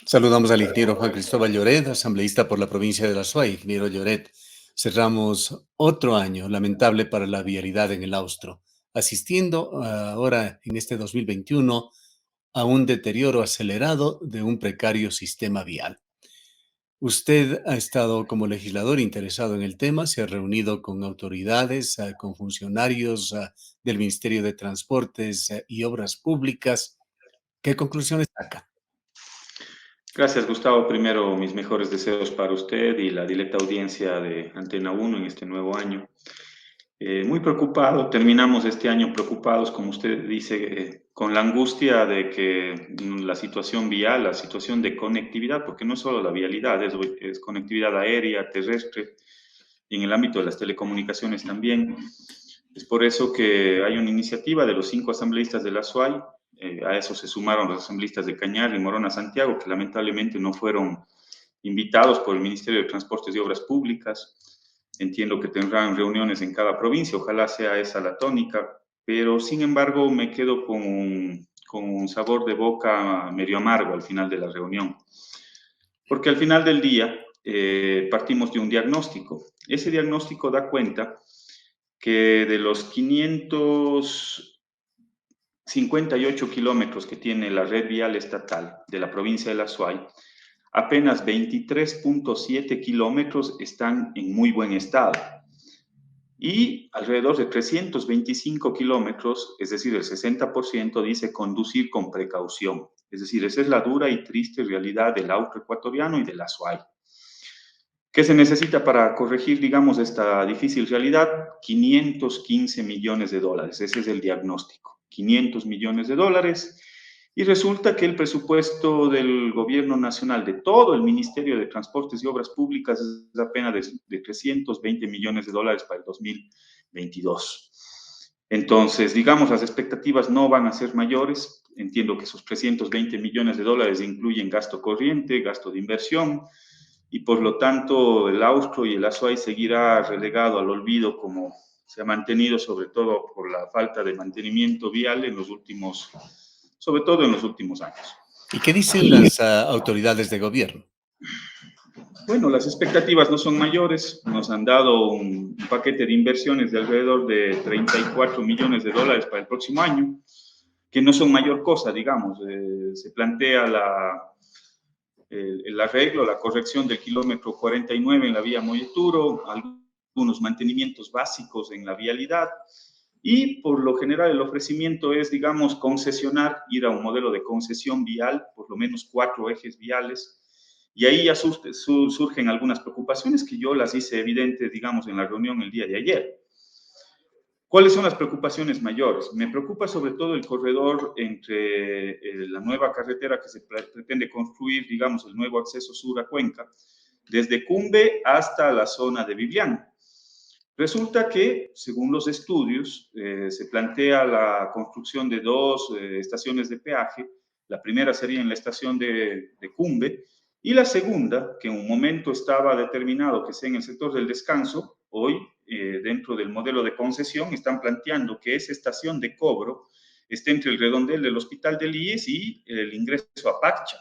Saludamos al ingeniero Juan Cristóbal Lloret, asambleísta por la provincia de La Suay. Ingeniero Lloret, cerramos otro año lamentable para la vialidad en el Austro, asistiendo ahora en este 2021 a un deterioro acelerado de un precario sistema vial. Usted ha estado como legislador interesado en el tema, se ha reunido con autoridades, con funcionarios del Ministerio de Transportes y Obras Públicas. ¿Qué conclusiones saca? Gracias, Gustavo. Primero, mis mejores deseos para usted y la directa audiencia de Antena 1 en este nuevo año. Muy preocupado, terminamos este año preocupados, como usted dice, con la angustia de que la situación vial, la situación de conectividad, porque no es solo la vialidad, es conectividad aérea, terrestre, y en el ámbito de las telecomunicaciones también. Es por eso que hay una iniciativa de los 5 asambleístas de la SUAY, a eso se sumaron los asambleístas de Cañar y Morona Santiago, que lamentablemente no fueron invitados por el Ministerio de Transportes y Obras Públicas. Entiendo que tendrán reuniones en cada provincia, ojalá sea esa la tónica, pero sin embargo me quedo con un sabor de boca medio amargo al final de la reunión. Porque al final del día partimos de un diagnóstico. Ese diagnóstico da cuenta que de los 558 kilómetros que tiene la red vial estatal de la provincia de La Suay, apenas 23.7 kilómetros están en muy buen estado. Y alrededor de 325 kilómetros, es decir, el 60%, dice conducir con precaución. Es decir, esa es la dura y triste realidad del Austro ecuatoriano y de la SUAY. ¿Qué se necesita para corregir, digamos, esta difícil realidad? 515 millones de dólares. Ese es el diagnóstico. 500 millones de dólares. Y resulta que el presupuesto del gobierno nacional, de todo el Ministerio de Transportes y Obras Públicas, es apenas de 320 millones de dólares para el 2022. Entonces, digamos, las expectativas no van a ser mayores. Entiendo que esos 320 millones de dólares incluyen gasto corriente, gasto de inversión, y por lo tanto el Austro y el Azuay seguirá relegado al olvido como se ha mantenido, sobre todo por la falta de mantenimiento vial en los últimos, sobre todo en los últimos años. ¿Y qué dicen las autoridades de gobierno? Bueno, las expectativas no son mayores. Nos han dado un paquete de inversiones de alrededor de 34 millones de dólares para el próximo año, que no son mayor cosa, digamos. Se plantea el arreglo, la corrección del kilómetro 49 en la vía Molleturo, algunos mantenimientos básicos en la vialidad, y por lo general el ofrecimiento es, digamos, concesionar, ir a un modelo de concesión vial, por lo menos 4 ejes viales, y ahí ya surgen algunas preocupaciones que yo las hice evidentes, digamos, en la reunión el día de ayer. ¿Cuáles son las preocupaciones mayores? Me preocupa sobre todo el corredor entre la nueva carretera que se pretende construir, digamos, el nuevo acceso sur a Cuenca, desde Cumbe hasta la zona de Vivian. Resulta que, según los estudios, se plantea la construcción de 2 estaciones de peaje. La primera sería en la estación de Cumbe y la segunda, que en un momento estaba determinado que sea en el sector del descanso, hoy, dentro del modelo de concesión, están planteando que esa estación de cobro esté entre el redondel del Hospital del IES y el ingreso a Paccha.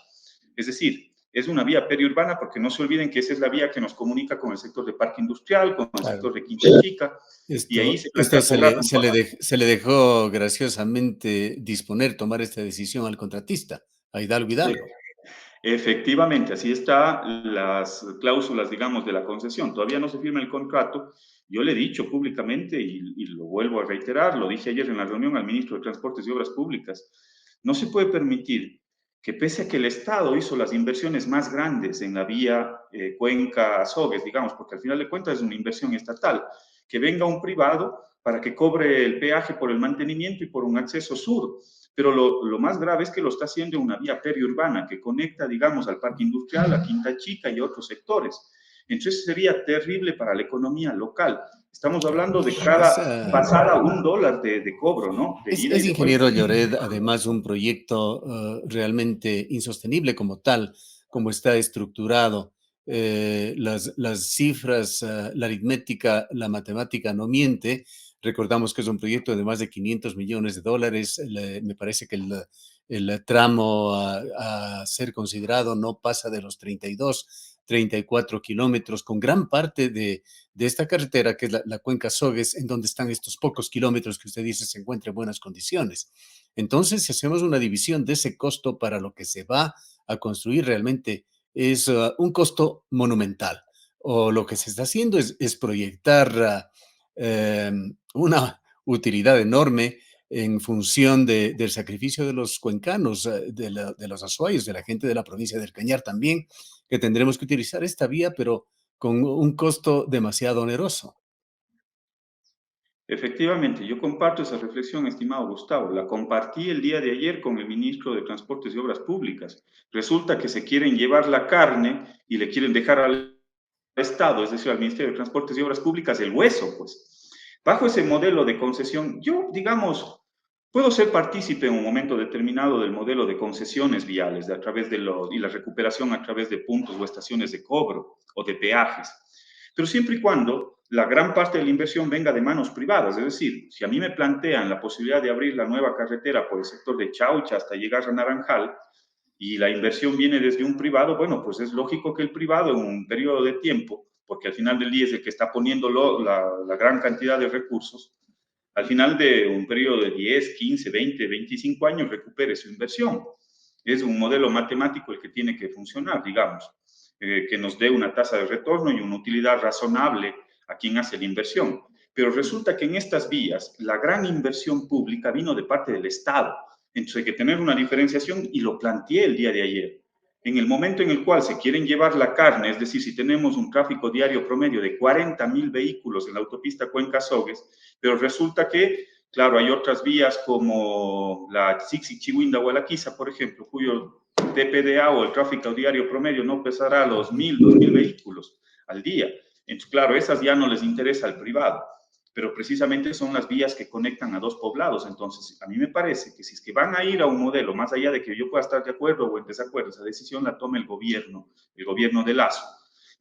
Es decir, es una vía periurbana porque no se olviden que esa es la vía que nos comunica con el sector de Parque Industrial, con el Claro. sector de Quinta Chica, y ahí se Esto plantea cobrar. se le dejó graciosamente disponer, tomar esta decisión al contratista, a Hidalgo Hidalgo. Efectivamente, así están las cláusulas, digamos, de la concesión. Todavía no se firma el contrato. Yo le he dicho públicamente y lo vuelvo a reiterar, lo dije ayer en la reunión al ministro de Transportes y Obras Públicas, no se puede permitir que pese a que el Estado hizo las inversiones más grandes en la vía Cuenca-Azogues, digamos, porque al final de cuentas es una inversión estatal, que venga un privado para que cobre el peaje por el mantenimiento y por un acceso sur. Pero lo más grave es que lo está haciendo una vía periurbana que conecta, digamos, al parque industrial, a Quinta Chica y otros sectores. Entonces sería terrible para la economía local. Estamos Claro. hablando de cada pasada $1 de cobro, ¿no? De ida y Es de vuelta. ingeniero Lloret, además, un proyecto realmente insostenible como tal, como está estructurado. Las cifras, la aritmética, la matemática no miente. Recordamos que es un proyecto de más de 500 millones de dólares. Me parece que el tramo a ser considerado no pasa de los 32, 34 kilómetros, con gran parte de esta carretera, que es la cuenca Sogues, en donde están estos pocos kilómetros que usted dice se encuentra en buenas condiciones. Entonces, si hacemos una división de ese costo para lo que se va a construir, realmente es un costo monumental. O lo que se está haciendo es proyectar una utilidad enorme en función del sacrificio de los cuencanos, de los azuayos, de la gente de la provincia del Cañar también, que tendremos que utilizar esta vía, pero con un costo demasiado oneroso. Efectivamente, yo comparto esa reflexión, estimado Gustavo. La compartí el día de ayer con el ministro de Transportes y Obras Públicas. Resulta que se quieren llevar la carne y le quieren dejar al Estado, es decir, al Ministerio de Transportes y Obras Públicas, el hueso, pues. Bajo ese modelo de concesión, yo, digamos, puedo ser partícipe en un momento determinado del modelo de concesiones viales a través y la recuperación a través de puntos o estaciones de cobro o de peajes, pero siempre y cuando la gran parte de la inversión venga de manos privadas, es decir, si a mí me plantean la posibilidad de abrir la nueva carretera por el sector de Chaucha hasta llegar a Naranjal, y la inversión viene desde un privado, bueno, pues es lógico que el privado en un periodo de tiempo, porque al final del día es el que está poniendo la gran cantidad de recursos, al final de un periodo de 10, 15, 20, 25 años recupere su inversión. Es un modelo matemático el que tiene que funcionar, digamos, que nos dé una tasa de retorno y una utilidad razonable a quien hace la inversión. Pero resulta que en estas vías la gran inversión pública vino de parte del Estado. Entonces hay que tener una diferenciación y lo planteé el día de ayer. En el momento en el cual se quieren llevar la carne, es decir, si tenemos un tráfico diario promedio de 40.000 vehículos en la autopista Cuenca-Sogues, pero resulta que, claro, hay otras vías como la Xixi-Chihuinda-Hualaquiza, por ejemplo, cuyo TPDA o el tráfico diario promedio no pesará a los 1.000, 2.000 vehículos al día. Entonces, claro, esas ya no les interesa al privado, pero precisamente son las vías que conectan a dos poblados. Entonces, a mí me parece que si es que van a ir a un modelo, más allá de que yo pueda estar de acuerdo o en desacuerdo, esa decisión la tome el gobierno de Lazo.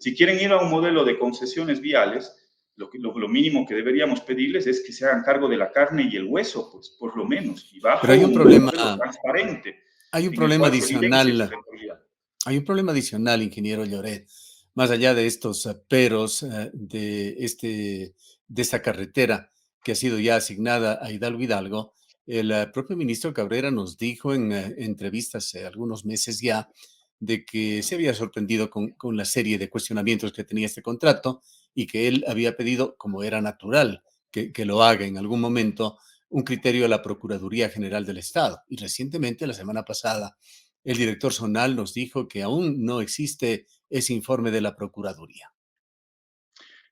Si quieren ir a un modelo de concesiones viales, lo mínimo que deberíamos pedirles es que se hagan cargo de la carne y el hueso, pues, por lo menos, y Pero bajo un modelo transparente hay un en el problema cual se evidencie esa adicional. responsabilidad. Hay un problema adicional, ingeniero Lloret, más allá de estos peros de esta carretera que ha sido ya asignada a Hidalgo Hidalgo. El propio ministro Cabrera nos dijo en entrevistas hace algunos meses ya de que se había sorprendido con la serie de cuestionamientos que tenía este contrato y que él había pedido, como era natural, que lo haga en algún momento, un criterio a la Procuraduría General del Estado. Y recientemente, la semana pasada, el director zonal nos dijo que aún no existe ese informe de la Procuraduría.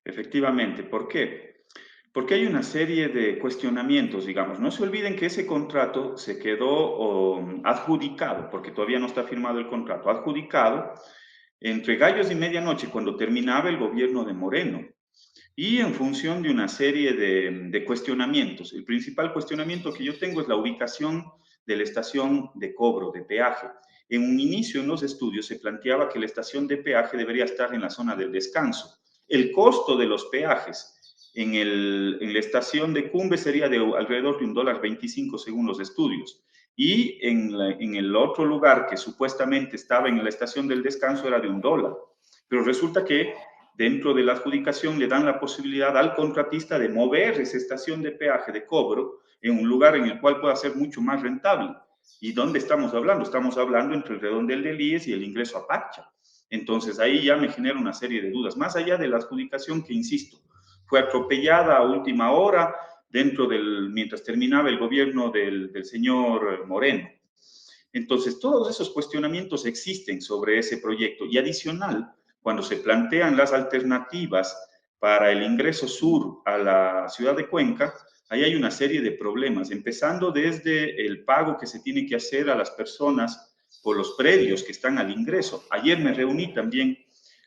Efectivamente, ¿por qué? Porque hay una serie de cuestionamientos, digamos. No se olviden que ese contrato se quedó adjudicado, porque todavía no está firmado el contrato, adjudicado entre gallos y medianoche, cuando terminaba el gobierno de Moreno, y en función de una serie de cuestionamientos. El principal cuestionamiento que yo tengo es la ubicación de la estación de cobro, de peaje. En un inicio en los estudios se planteaba que la estación de peaje debería estar en la zona del descanso. El costo de los peajes en la estación de Cumbe sería de alrededor de $1.25 según los estudios. Y en el otro lugar que supuestamente estaba en la estación del descanso era de $1. Pero resulta que dentro de la adjudicación le dan la posibilidad al contratista de mover esa estación de peaje de cobro en un lugar en el cual pueda ser mucho más rentable. ¿Y dónde estamos hablando? Estamos hablando entre el redondel del IES y el ingreso a Pacha. Entonces ahí ya me genera una serie de dudas, más allá de la adjudicación que, insisto, fue atropellada a última hora mientras terminaba el gobierno del señor Moreno. Entonces, todos esos cuestionamientos existen sobre ese proyecto y adicional, cuando se plantean las alternativas para el ingreso sur a la ciudad de Cuenca, ahí hay una serie de problemas, empezando desde el pago que se tiene que hacer a las personas por los predios que están al ingreso. Ayer me reuní también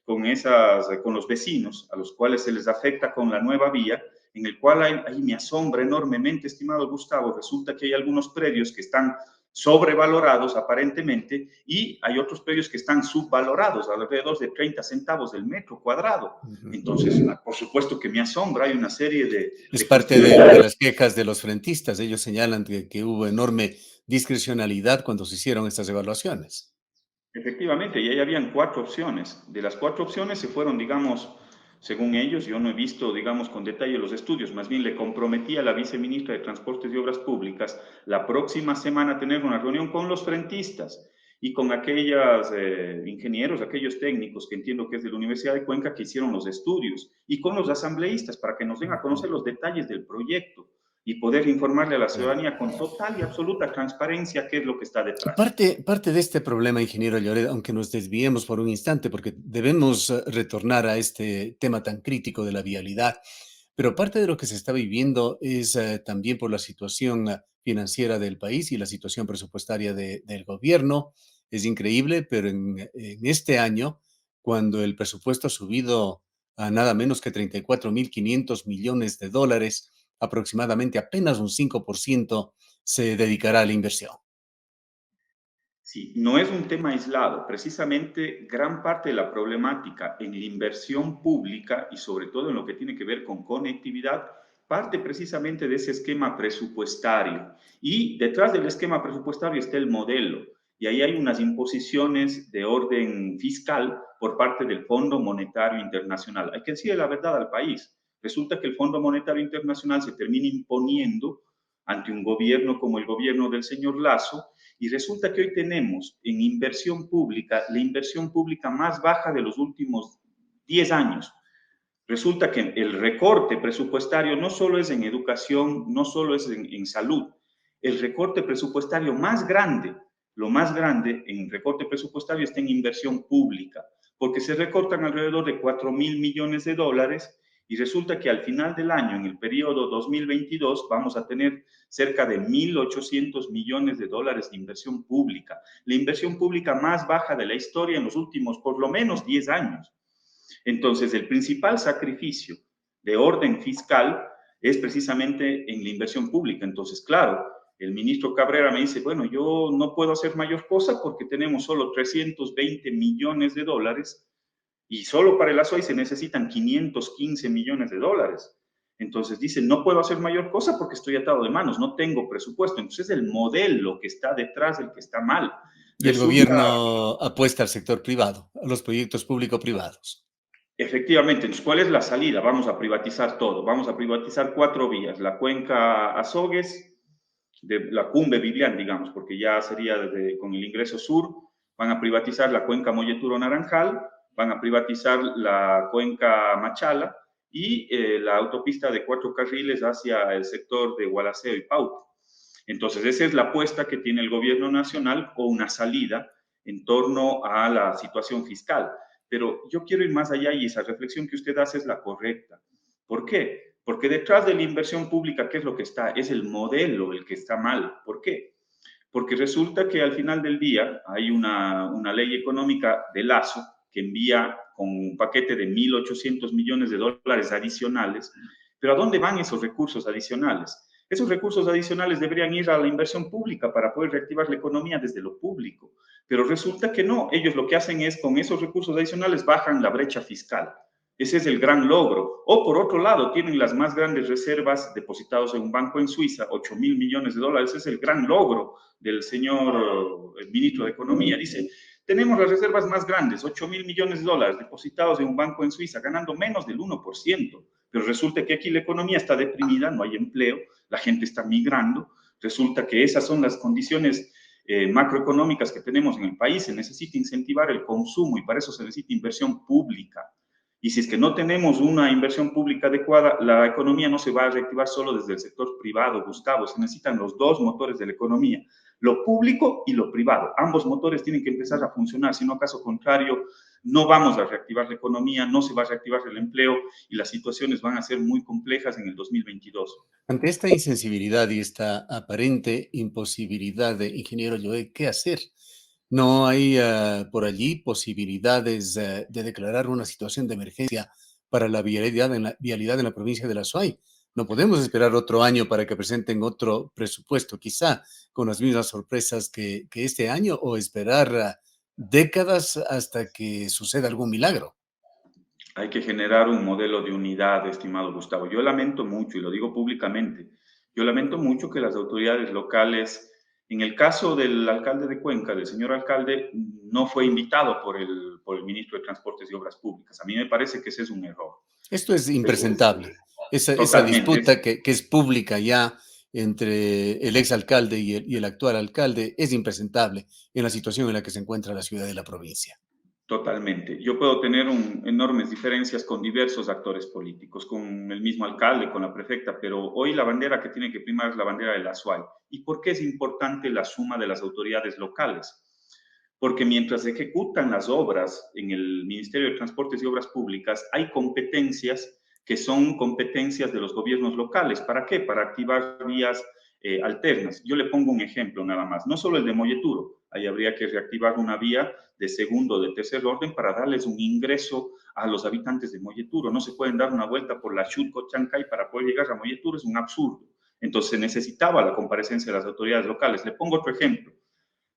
con los vecinos, a los cuales se les afecta con la nueva vía, en el cual ahí me asombra enormemente, estimado Gustavo, resulta que hay algunos predios que están sobrevalorados aparentemente, y hay otros predios que están subvalorados, alrededor de 30 centavos del metro cuadrado. Ujú. Entonces, por supuesto que me asombra, hay una serie Es de parte cuestiones. de las quejas de los frentistas. Ellos señalan que hubo enorme discrecionalidad cuando se hicieron estas evaluaciones. Efectivamente, y ahí habían cuatro opciones. De las cuatro opciones se fueron, digamos, según ellos, yo no he visto, digamos, con detalle los estudios, más bien le comprometí a la viceministra de Transportes y Obras Públicas la próxima semana tener una reunión con los frentistas y con aquellos ingenieros, aquellos técnicos que entiendo que es de la Universidad de Cuenca que hicieron los estudios, y con los asambleístas para que nos den a Ujú. conocer los detalles del proyecto y poder informarle a la Claro. ciudadanía con total y absoluta transparencia qué es lo que está detrás. Parte de este problema, ingeniero Lloret, aunque nos desviemos por un instante, porque debemos retornar a este tema tan crítico de la vialidad, pero parte de lo que se está viviendo es también por la situación financiera del país y la situación presupuestaria del gobierno. Es increíble, pero en este año, cuando el presupuesto ha subido a nada menos que 34.500 millones de dólares, aproximadamente apenas un 5% se dedicará a la inversión. Sí, no es un tema aislado. Precisamente gran parte de la problemática en la inversión pública y sobre todo en lo que tiene que ver con conectividad parte precisamente de ese esquema presupuestario. Y detrás del esquema presupuestario está el modelo. Y ahí hay unas imposiciones de orden fiscal por parte del Fondo Monetario Internacional. Hay que decirle la verdad al país. Resulta que el Fondo Monetario Internacional se termina imponiendo ante un gobierno como el gobierno del señor Lazo, y resulta que hoy tenemos en inversión pública la inversión pública más baja de los últimos 10 años. Resulta que el recorte presupuestario no solo es en educación, no solo es en salud, el recorte presupuestario más grande, lo más grande en recorte presupuestario está en inversión pública, porque se recortan alrededor de 4.000 millones de dólares, y resulta que al final del año, en el periodo 2022, vamos a tener cerca de 1.800 millones de dólares de inversión pública, la inversión pública más baja de la historia en los últimos por lo menos 10 años. Entonces, el principal sacrificio de orden fiscal es precisamente en la inversión pública. Entonces, claro, el ministro Cabrera me dice, bueno, yo no puedo hacer mayor cosa porque tenemos solo 320 millones de dólares y solo para el ASOI se necesitan 515 millones de dólares. Entonces dice, no puedo hacer mayor cosa porque estoy atado de manos, no tengo presupuesto. Entonces es el modelo que está detrás el que está mal. Y el Resulta. gobierno apuesta al sector privado, a los proyectos público-privados. Efectivamente, entonces, ¿cuál es la salida? Vamos a privatizar todo, vamos a privatizar cuatro vías, la cuenca Azogues, de la Cumbe Vivian, digamos, porque ya sería con el ingreso sur, van a privatizar la cuenca Molleturo Naranjal, van a privatizar la cuenca Machala y la autopista de cuatro carriles hacia el sector de Gualaceo y Pauta. Entonces, esa es la apuesta que tiene el gobierno nacional o una salida en torno a la situación fiscal. Pero yo quiero ir más allá y esa reflexión que usted hace es la correcta. ¿Por qué? Porque detrás de la inversión pública, ¿qué es lo que está? Es el modelo el que está mal. ¿Por qué? Porque resulta que al final del día hay una ley económica de Lazo que envía con un paquete de 1.800 millones de dólares adicionales. Pero ¿a dónde van esos recursos adicionales? Esos recursos adicionales deberían ir a la inversión pública para poder reactivar la economía desde lo público. Pero resulta que no, ellos lo que hacen es con esos recursos adicionales bajan la brecha fiscal. Ese es el gran logro. O por otro lado, tienen las más grandes reservas depositados en un banco en Suiza, 8.000 millones de dólares. Ese es el gran logro del señor ministro de Economía. Dice, tenemos las reservas más grandes, 8.000 millones de dólares depositados en un banco en Suiza, ganando menos del 1%. Pero resulta que aquí la economía está deprimida, no hay empleo, la gente está migrando. Resulta que esas son las condiciones macroeconómicas que tenemos en el país. Se necesita incentivar el consumo y para eso se necesita inversión pública. Y si es que no tenemos una inversión pública adecuada, la economía no se va a reactivar solo desde el sector privado, Gustavo. Se necesitan los dos motores de la economía, lo público y lo privado. Ambos motores tienen que empezar a funcionar, si no, caso contrario, no vamos a reactivar la economía, no se va a reactivar el empleo y las situaciones van a ser muy complejas en el 2022. Ante esta insensibilidad y esta aparente imposibilidad de ingeniero Joe, ¿qué hacer? ¿No hay por allí posibilidades de declarar una situación de emergencia para la vialidad en la provincia de La Suay? No podemos esperar otro año para que presenten otro presupuesto, quizá con las mismas sorpresas que este año, o esperar décadas hasta que suceda algún milagro. Hay que generar un modelo de unidad, estimado Gustavo. Yo lamento mucho, y lo digo públicamente, yo lamento mucho que las autoridades locales, en el caso del alcalde de Cuenca, del señor alcalde, no fue invitado por el ministro de Transportes y Obras Públicas. A mí me parece que ese es un error. Esto es Es, impresentable. Esa totalmente, disputa que es pública ya entre el exalcalde y el actual alcalde es impresentable en la situación en la que se encuentra la ciudad y la provincia. totalmente. Yo puedo tener enormes diferencias con diversos actores políticos, con el mismo alcalde, con la prefecta, pero hoy la bandera que tiene que primar es la bandera de la SUAY. ¿Y por qué es importante la suma de las autoridades locales? Porque mientras ejecutan las obras en el Ministerio de Transportes y Obras Públicas, hay competencias que son competencias de los gobiernos locales. ¿Para qué? Para activar vías alternas. Yo le pongo un ejemplo nada más, no solo el de Molleturo, ahí habría que reactivar una vía de segundo o de tercer orden para darles un ingreso a los habitantes de Molleturo. No se pueden dar una vuelta por la Chutco Chancay para poder llegar a Molleturo, es un absurdo. Entonces se necesitaba la comparecencia de las autoridades locales. Le pongo otro ejemplo.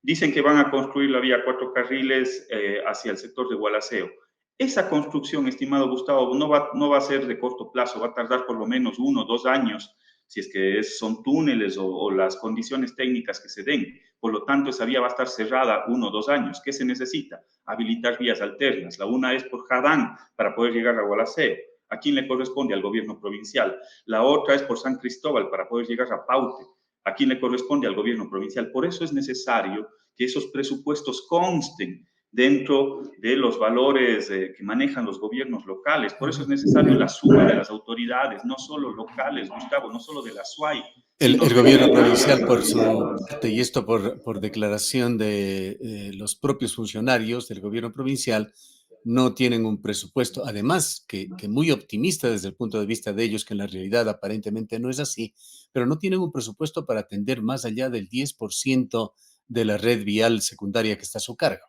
Dicen que van a construir la vía 4 carriles hacia el sector de Gualaceo. Esa construcción, estimado Gustavo, no va a ser de corto plazo, va a tardar por lo menos 1 o 2 años, si es que son túneles o las condiciones técnicas que se den. Por lo tanto, esa vía va a estar cerrada 1 o 2 años. ¿Qué se necesita? Habilitar vías alternas. La una es por Jadán, para poder llegar a Gualaceo. ¿A quién le corresponde? Al gobierno provincial. La otra es por San Cristóbal, para poder llegar a Paute. ¿A quién le corresponde? Al gobierno provincial. Por eso es necesario que esos presupuestos consten dentro de los valores que manejan los gobiernos locales. Por eso es necesario la suma de las autoridades, no solo locales, Gustavo, no solo de la SUAY, sino El gobierno regionales. provincial, por su parte, y esto por declaración de los propios funcionarios del gobierno provincial, no tienen un presupuesto, además que muy optimista desde el punto de vista de ellos, que en la realidad aparentemente no es así, pero no tienen un presupuesto para atender más allá del 10% de la red vial secundaria que está a su cargo.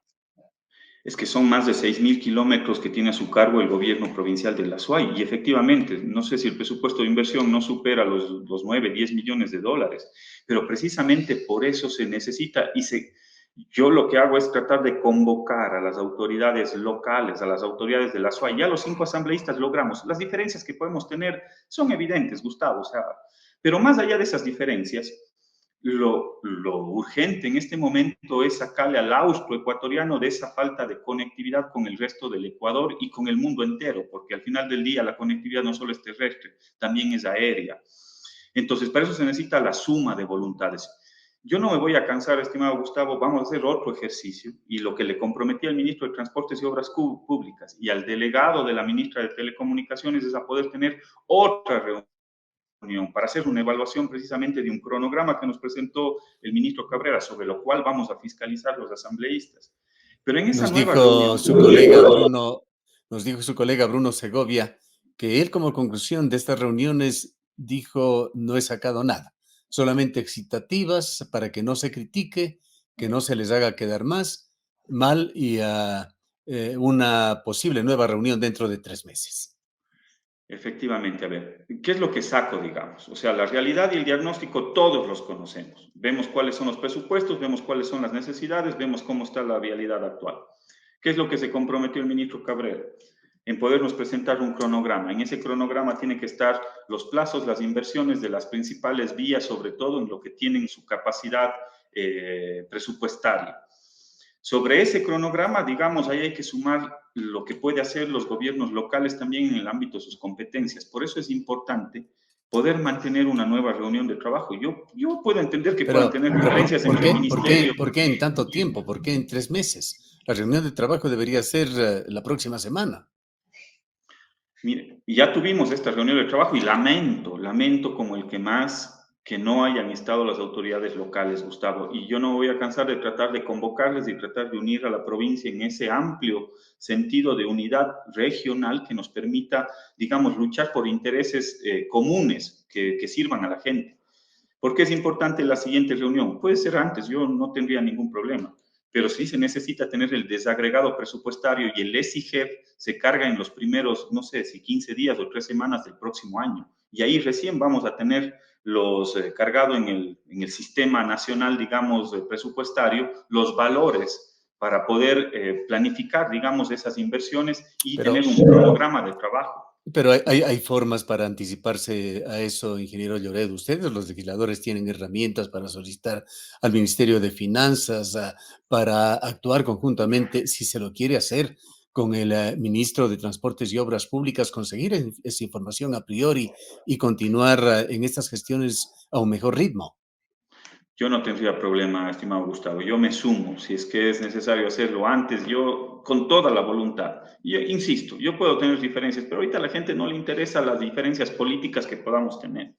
Es que son más de 6.000 kilómetros que tiene a su cargo el gobierno provincial de la SUAY. Y efectivamente, no sé si el presupuesto de inversión no supera los 9, 10 millones de dólares, pero precisamente por eso se necesita yo lo que hago es tratar de convocar a las autoridades locales, a las autoridades de la SUAY. Ya los 5 asambleístas logramos. Las diferencias que podemos tener son evidentes, Gustavo, o sea, pero más allá de esas diferencias, lo urgente en este momento es sacarle al austro ecuatoriano de esa falta de conectividad con el resto del Ecuador y con el mundo entero, porque al final del día la conectividad no solo es terrestre, también es aérea. Entonces, para eso se necesita la suma de voluntades. Yo no me voy a cansar, estimado Gustavo, vamos a hacer otro ejercicio y lo que le comprometí al ministro de Transportes y Obras Públicas y al delegado de la ministra de Telecomunicaciones es a poder tener otra reunión para hacer una evaluación precisamente de un cronograma que nos presentó el ministro Cabrera, sobre lo cual vamos a fiscalizar los asambleístas. Pero en esa Nos nueva dijo reunión, su colega Bruno, nos dijo su colega Bruno Segovia que él, como conclusión de estas reuniones, dijo: no he sacado nada, solamente excitativas para que no se critique, que no se les haga quedar más mal, y una posible nueva reunión dentro de 3 meses. efectivamente, a ver, ¿qué es lo que saco, digamos? O sea, la realidad y el diagnóstico todos los conocemos. Vemos cuáles son los presupuestos, vemos cuáles son las necesidades, vemos cómo está la vialidad actual. ¿Qué es lo que se comprometió el ministro Cabrera? En podernos presentar un cronograma. En ese cronograma tienen que estar los plazos, las inversiones de las principales vías, sobre todo en lo que tienen su capacidad presupuestaria. Sobre ese cronograma, digamos, ahí hay que sumar lo que puede hacer los gobiernos locales también en el ámbito de sus competencias. Por eso es importante poder mantener una nueva reunión de trabajo. Yo puedo entender que puedan tener Pero diferencias entre el ministerio. ¿por qué en tanto tiempo? ¿Por qué en 3 meses? La reunión de trabajo debería ser la próxima semana. Mire, ya tuvimos esta reunión de trabajo y lamento como el que más que no hayan estado las autoridades locales, Gustavo. Y yo no voy a cansar de tratar de convocarles y tratar de unir a la provincia en ese amplio sentido de unidad regional que nos permita, digamos, luchar por intereses comunes que sirvan a la gente. ¿Por qué es importante la siguiente reunión? Puede ser antes, yo no tendría ningún problema, pero sí se necesita tener el desagregado presupuestario y el ESIGEP se carga en los primeros, no sé si 15 días o 3 semanas del próximo año. y ahí recién vamos a tener los cargado en el sistema nacional, digamos, presupuestario, los valores para poder planificar, digamos, esas inversiones y Pero tener un cronograma de trabajo. Pero hay formas para anticiparse a eso, ingeniero Lloret. Ustedes, los legisladores, tienen herramientas para solicitar al Ministerio de Finanzas, para actuar conjuntamente, si se lo quiere hacer, con el ministro de Transportes y Obras Públicas, conseguir esa información a priori y continuar en estas gestiones a un mejor ritmo. Yo no tendría problema, estimado Gustavo. Yo me sumo, si es que es necesario hacerlo antes, yo con toda la voluntad. Y insisto, yo puedo tener diferencias, pero ahorita a la gente no le interesa las diferencias políticas que podamos tener.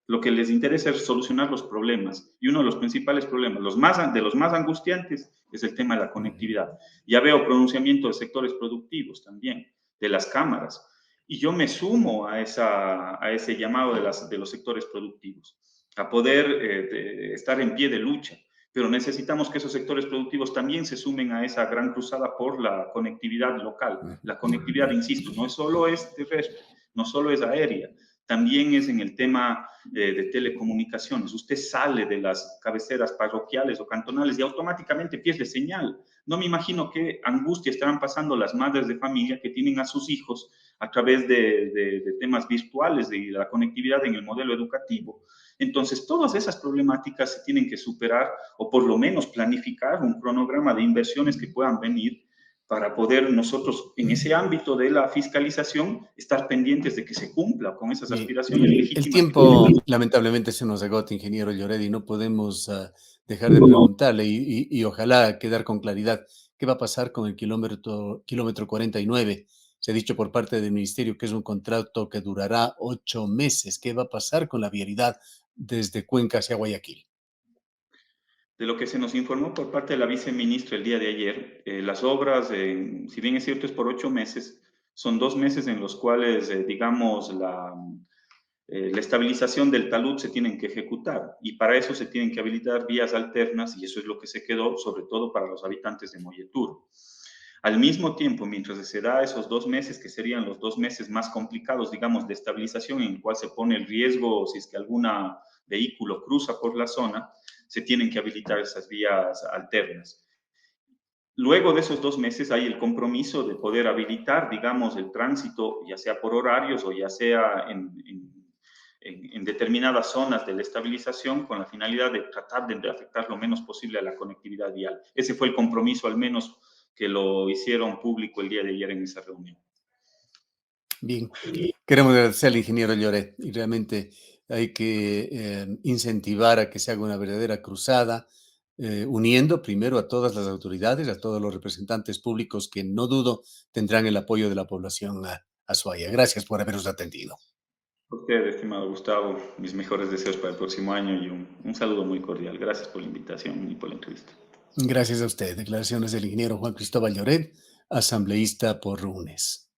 Lo que les interesa es solucionar los problemas. Y uno de los principales problemas, de los más angustiantes, es el tema de la conectividad. Ya veo pronunciamiento de sectores productivos también, de las cámaras. Y yo me sumo a ese llamado de los sectores productivos, a poder estar en pie de lucha. Pero necesitamos que esos sectores productivos también se sumen a esa gran cruzada por la conectividad local. La conectividad, insisto, no solo es terrestre, no solo es aérea, también es en el tema de telecomunicaciones. Usted sale de las cabeceras parroquiales o cantonales y automáticamente pierde señal. No me imagino qué angustia estarán pasando las madres de familia que tienen a sus hijos a través de temas virtuales, de la conectividad en el modelo educativo. Entonces, todas esas problemáticas se tienen que superar o por lo menos planificar un cronograma de inversiones que puedan venir para poder nosotros en ese ámbito de la fiscalización estar pendientes de que se cumpla con esas Bien, aspiraciones el legítimas que tiempo tienen. lamentablemente se nos agota, ingeniero Lloret, y no podemos dejar de preguntarle y ojalá quedar con claridad qué va a pasar con el kilómetro 49. Se ha dicho por parte del ministerio que es un contrato que durará 8 meses. ¿Qué va a pasar con la vialidad desde Cuenca hacia Guayaquil? De lo que se nos informó por parte de la viceministra el día de ayer, las obras, si bien es cierto es por 8 meses, son 2 meses en los cuales, digamos, la estabilización del talud se tienen que ejecutar y para eso se tienen que habilitar vías alternas y eso es lo que se quedó, sobre todo para los habitantes de Molleturo. Al mismo tiempo, mientras se da esos 2 meses, que serían los 2 meses más complicados, digamos, de estabilización, en el cual se pone el riesgo si es que algún vehículo cruza por la zona, se tienen que habilitar esas vías alternas. Luego de esos 2 meses hay el compromiso de poder habilitar, digamos, el tránsito, ya sea por horarios o ya sea en determinadas zonas de la estabilización, con la finalidad de tratar de afectar lo menos posible a la conectividad vial. Ese fue el compromiso, al menos, que lo hicieron público el día de ayer en esa reunión. Bien, queremos agradecer al ingeniero Lloret y realmente hay que incentivar a que se haga una verdadera cruzada, uniendo primero a todas las autoridades, a todos los representantes públicos que no dudo tendrán el apoyo de la población a Suaya. Gracias por habernos atendido. A usted, estimado Gustavo, mis mejores deseos para el próximo año y un saludo muy cordial. Gracias por la invitación y por la entrevista. Gracias a usted. Declaraciones del ingeniero Juan Cristóbal Lloret, asambleísta por RUNES.